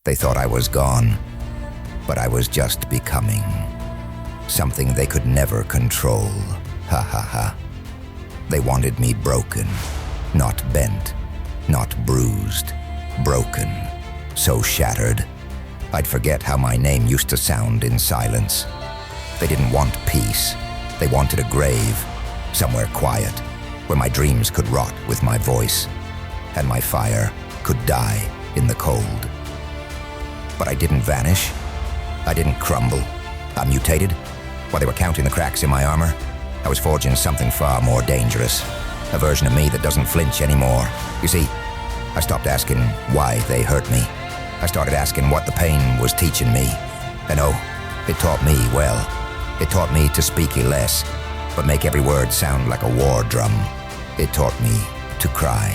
They thought I was gone, but I was just becoming something they could never control. Ha ha ha. They wanted me broken, not bent, not bruised, broken, so shattered. I'd forget how my name used to sound in silence. They didn't want peace. They wanted a grave, somewhere quiet, where my dreams could rot with my voice, and my fire could die in the cold. But I didn't vanish. I didn't crumble. I mutated. While they were counting the cracks in my armor, I was forging something far more dangerous. A version of me that doesn't flinch anymore. You see, I stopped asking why they hurt me. I started asking what the pain was teaching me. And oh, it taught me well. It taught me to speak less, but make every word sound like a war drum. It taught me to cry,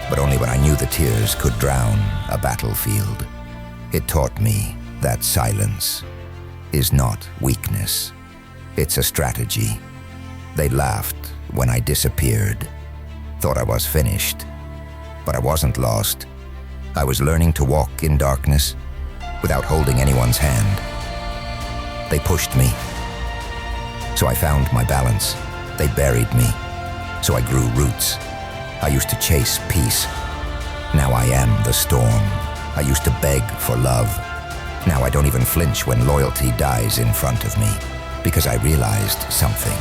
but only when I knew the tears could drown a battlefield. It taught me that silence is not weakness. It's a strategy. They laughed when I disappeared, thought I was finished, but I wasn't lost. I was learning to walk in darkness without holding anyone's hand. They pushed me, so I found my balance. They buried me, so I grew roots. I used to chase peace. Now I am the storm. I used to beg for love. Now I don't even flinch when loyalty dies in front of me, because I realized something.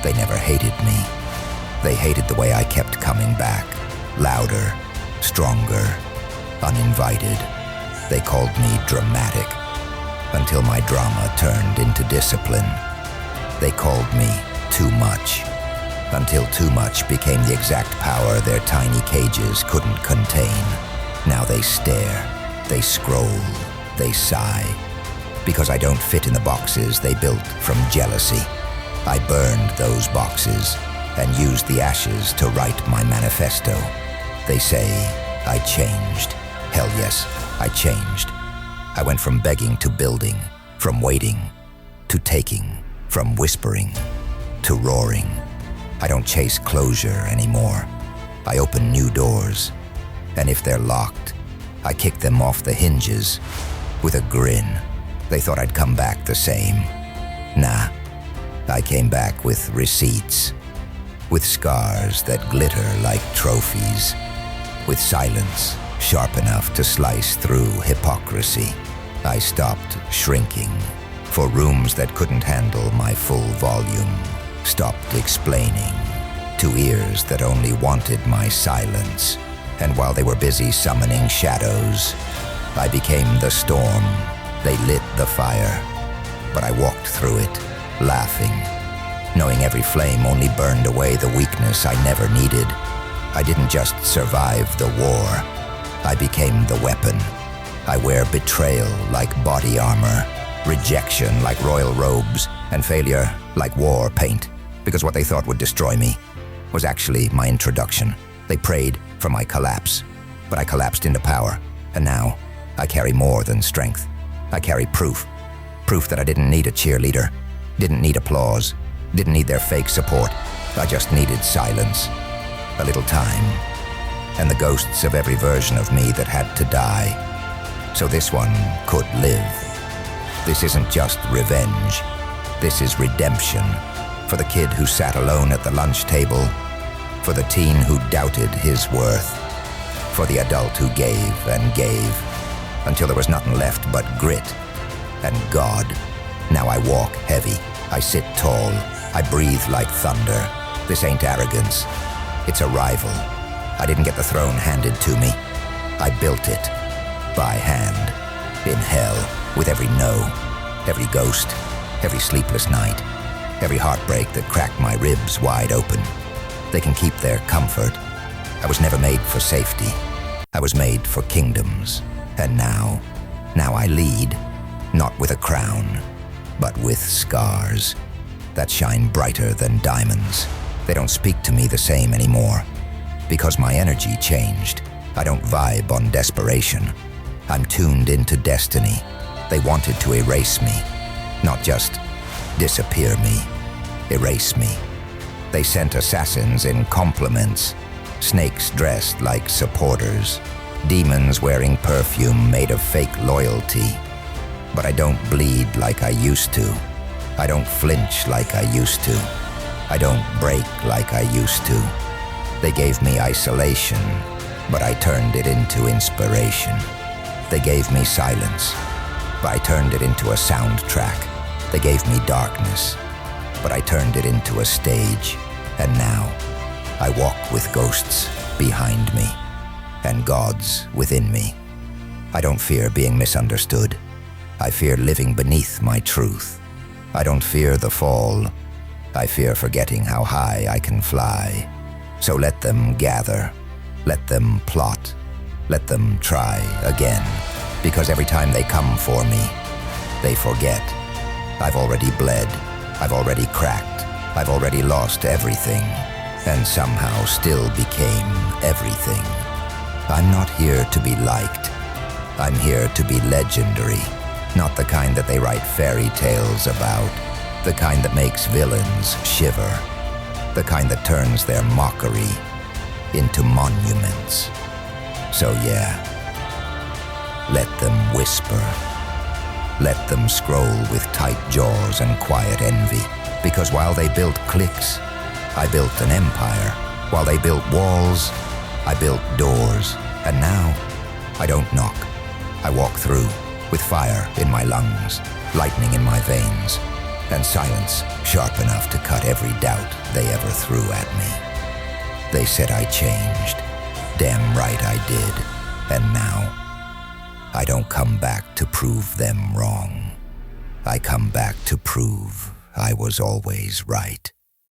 They never hated me. They hated the way I kept coming back, louder, stronger, uninvited. They called me dramatic, until my drama turned into discipline. They called me too much, until too much became the exact power their tiny cages couldn't contain. Now they stare, they scroll, they sigh, because I don't fit in the boxes they built from jealousy. I burned those boxes and used the ashes to write my manifesto. They say I changed. Hell yes, I changed. I went from begging to building, from waiting to taking, from whispering to roaring. I don't chase closure anymore. I open new doors, and if they're locked, I kick them off the hinges with a grin. They thought I'd come back the same. Nah, I came back with receipts, with scars that glitter like trophies, with silence sharp enough to slice through hypocrisy. I stopped shrinking for rooms that couldn't handle my full volume, stopped explaining to ears that only wanted my silence. And while they were busy summoning shadows, I became the storm. They lit the fire, but I walked through it, laughing, knowing every flame only burned away the weakness I never needed. I didn't just survive the war, I became the weapon. I wear betrayal like body armor, rejection like royal robes, and failure like war paint, because what they thought would destroy me was actually my introduction. They prayed for my collapse, but I collapsed into power, and now I carry more than strength. I carry proof that I didn't need a cheerleader, didn't need applause, didn't need their fake support. I just needed silence, a little time, and the ghosts of every version of me that had to die, so this one could live. This isn't just revenge, this is redemption, for the kid who sat alone at the lunch table, for the teen who doubted his worth, for the adult who gave and gave, until there was nothing left but grit and God. Now I walk heavy, I sit tall, I breathe like thunder. This ain't arrogance, it's arrival. I didn't get the throne handed to me. I built it, by hand, in hell, with every no, every ghost, every sleepless night, every heartbreak that cracked my ribs wide open. They can keep their comfort. I was never made for safety. I was made for kingdoms. And now I lead, not with a crown, but with scars that shine brighter than diamonds. They don't speak to me the same anymore, because my energy changed. I don't vibe on desperation. I'm tuned into destiny. They wanted to erase me, not just disappear me, erase me. They sent assassins in compliments, snakes dressed like supporters, Demons wearing perfume made of fake loyalty. But I don't bleed like I used to. I don't flinch like I used to. I don't break like I used to. They gave me isolation, but I turned it into inspiration. They gave me silence, but I turned it into a soundtrack. They gave me darkness, but I turned it into a stage. And now, I walk with ghosts behind me, and gods within me. I don't fear being misunderstood. I fear living beneath my truth. I don't fear the fall. I fear forgetting how high I can fly. So let them gather. Let them plot. Let them try again. Because every time they come for me, they forget. I've already bled. I've already cracked. I've already lost everything. And somehow still became everything. I'm not here to be liked. I'm here to be legendary. Not the kind that they write fairy tales about. The kind that makes villains shiver. The kind that turns their mockery into monuments. So yeah, let them whisper. Let them scroll with tight jaws and quiet envy. Because while they built cliques, I built an empire. While they built walls, I built doors. And now, I don't knock. I walk through with fire in my lungs, lightning in my veins, and silence sharp enough to cut every doubt they ever threw at me. They said I changed. Damn right I did. And now, I don't come back to prove them wrong. I come back to prove I was always right.